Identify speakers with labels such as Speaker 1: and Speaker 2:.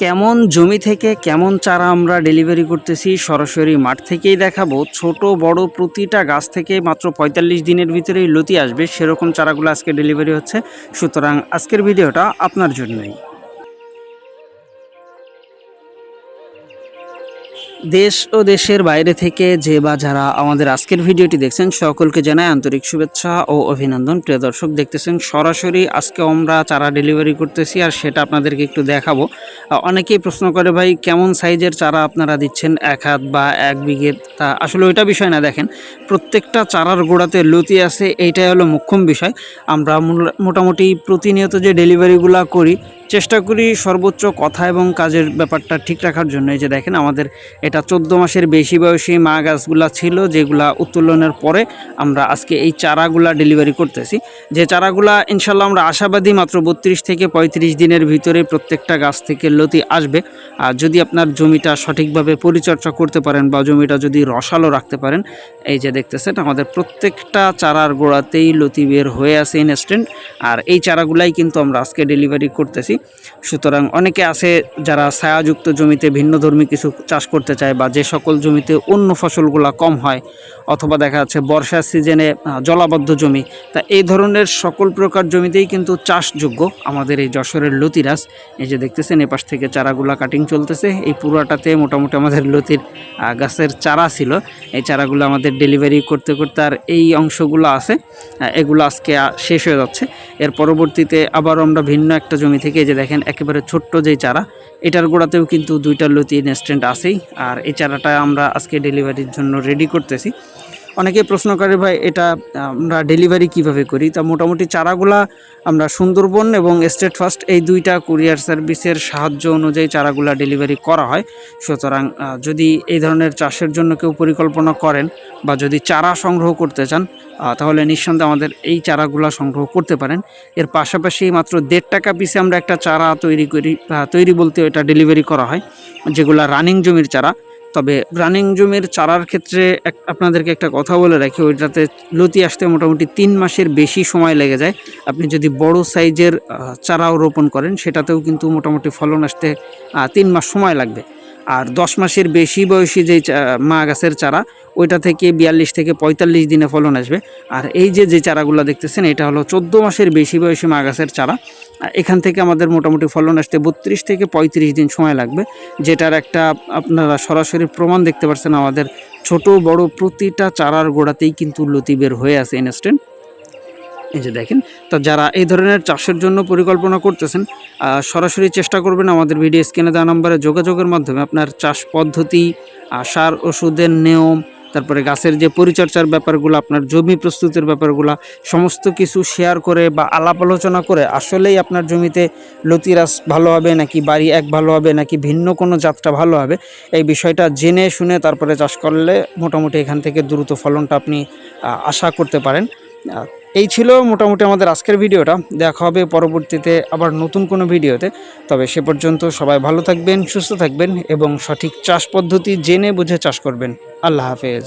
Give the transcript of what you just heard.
Speaker 1: কেমন জমি থেকে কেমন চারা আমরা ডেলিভারি করতেছি সরাসরি মাঠ থেকেই দেখাবো। ছোট বড় প্রতিটা গাছ থেকে মাত্র ৪৫ দিনের ভিতরেই লতি আসবে, সেরকম চারাগুলো আজকে ডেলিভারি হচ্ছে। সুতরাং আজকের ভিডিওটা আপনার জন্যই। দেশ ও দেশের বাইরে থেকে যে বা যারা আমাদের আজকের ভিডিওটি দেখছেন সকলকে জানাই আন্তরিক শুভেচ্ছা ও অভিনন্দন। প্রিয় দর্শক, দেখতেছেন সরাসরি আজকে আমরা চারা ডেলিভারি করতেছি আর সেটা আপনাদেরকে একটু দেখাবো। অনেকেই প্রশ্ন করে, ভাই কেমন সাইজের চারা আপনারা দিচ্ছেন, ১ হাত বা ১ বিঘে? তা আসলে ওইটা বিষয় না, দেখেন প্রত্যেকটা চারার গোড়াতে লতি আছে, এইটাই হলো মুখ্যম বিষয়। আমরা মোটামুটি প্রতিনিয়ত যে ডেলিভারিগুলো করি চেষ্টা করি সর্বোচ্চ কথা এবং কাজের ব্যাপারটা ঠিক রাখার জন্য। এই যে দেখেন আমাদের এটা ১৪ মাসের বেশি বয়সী মা গাছগুলা ছিল, যেগুলা উত্তোলনের পরে আমরা আজকে এই চারাগুলা ডেলিভারি করতেছি। যে চারাগুলা ইনশাল্লাহ আমরা আশাবাদী মাত্র ৩২ থেকে ৩৫ দিনের ভিতরে প্রত্যেকটা গাছ থেকে লতি আসবে। আর যদি আপনার জমিটা সঠিকভাবে পরিচর্যা করতে পারেন বা জমিটা যদি রসালো রাখতে পারেন, এই যে দেখতেছেন আমাদের প্রত্যেকটা চারার গোড়াতেই লতি বের হয়ে আছে ইনস্ট্যান্ট। আর এই চারাগুলাই কিন্তু আমরা আজকে ডেলিভারি করতেছি। সুতরাং অনেকে আছে যারা ছায়াযুক্ত জমিতে ভিন্নধর্মী কিছু চাষ করতে চায়, বা যে সকল জমিতে অন্য ফসলগুলো কম হয়, অথবা দেখা যাচ্ছে বর্ষার সিজনে জলাবদ্ধ জমি, তা এই ধরনের সকল প্রকার জমিতেই কিন্তু চাষযোগ্য আমাদের এই যশোরের লতিরাজ। এই যে দেখতেছেন এপাশ থেকে চারাগুলা কাটিং চলতেছে। এই পুরাটাতে মোটামুটি আমাদের লতির গাছের চারা ছিল। এই চারাগুলো আমাদের ডেলিভারি করতে করতে আর এই অংশগুলো আছে, এগুলো আজকে শেষ হয়ে যাচ্ছে। এর পরবর্তীতে আবার আমরা ভিন্ন একটা জমি থেকে, এই যে দেখেন একেবারে ছোট্ট যেই চারা, এটার গোড়াতেও কিন্তু 2টা লতি ইনস্ট্যান্ট আছেই। আর এই চারাটা আমরা আজকে ডেলিভারির জন্য রেডি করতেছি। অনেকে প্রশ্ন করে, ভাই এটা আমরা ডেলিভারি কিভাবে করি? তা মোটামুটি চারাগুলা আমরা সুন্দরবন এবং স্টেট ফার্স্ট এই 2টা কুরিয়ার সার্ভিসের সাহায্য অনুযায়ী চারাগুলা ডেলিভারি করা হয়। সুতরাং যদি এই ধরনের চাষের জন্য কেউ পরিকল্পনা করেন বা যদি চারা সংগ্রহ করতে চান, তাহলে নিঃসন্দেহে আমাদের এই চারাগুলা সংগ্রহ করতে পারেন। এর পাশাপাশি মাত্র ১.৫ টাকা পিসে আমরা একটা চারা তৈরি করি, তৈরি বলতে এটা ডেলিভারি করা হয়, যেগুলা রানিং জমির চারা। তবে রানিং জমির চারার ক্ষেত্রে আপনাদেরকে একটা কথা বলে রাখি, ওইটাতে লতি আসতে মোটামুটি 3 মাসের বেশি সময় লেগে যায়। আপনি যদি বড় সাইজের চারাও রোপণ করেন, সেটাতেও কিন্তু মোটামুটি ফলন আসতে 3 মাস সময় লাগবে। আর 10 মাসের বেশি বয়সী যেই মা গাছের চারা, ওইটা থেকে ৪২ থেকে ৪৫ দিনে ফলন আসবে। আর এই যে চারাগুলো দেখতেছেন, এটা হলো 14 মাসের বেশি বয়সী মা গাছের চারা। এখান থেকে আমাদের মোটামুটি ফলন আসতে ৩২ থেকে ৩৫ দিন সময় লাগবে, যেটার একটা আপনারা সরাসরি প্রমাণ দেখতে পাচ্ছেন। আমাদের ছোট বড় প্রতিটা চারার গোড়াতেই কিন্তু লতি বের হয়ে আছে ইনস্ট্যান্ট। এই যে দেখেন, তো যারা এই ধরনের চাষের জন্য পরিকল্পনা করতেছেন, সরাসরি চেষ্টা করবেন আমাদের ভিডিও স্ক্রিনে দেওয়া নম্বরে যোগাযোগের মাধ্যমে আপনার চাষ পদ্ধতি, সার ওষুধের নিয়ম, তারপরে গাছের যে পরিচর্যার ব্যাপারগুলো, আপনার জমি প্রস্তুতের ব্যাপারগুলো সমস্ত কিছু শেয়ার করে বা আলাপ আলোচনা করে আসলেই আপনার জমিতে লতিরাজ ভালো হবে নাকি বাড়ি এক ভালো হবে নাকি ভিন্ন কোনো জাতটা ভালো হবে, এই বিষয়টা জেনে শুনে তারপরে চাষ করলে মোটামুটি এখান থেকে দ্রুত ফলনটা আপনি আশা করতে পারেন। এই ছিল মোটামুটি আমাদের আজকের ভিডিওটা। দেখা হবে পরবর্তীতে আবার নতুন কোনো ভিডিওতে। তবে সে পর্যন্ত সবাই ভালো থাকবেন, সুস্থ থাকবেন এবং সঠিক চাষ পদ্ধতি জেনে বুঝে চাষ করবেন। আল্লাহ হাফেজ।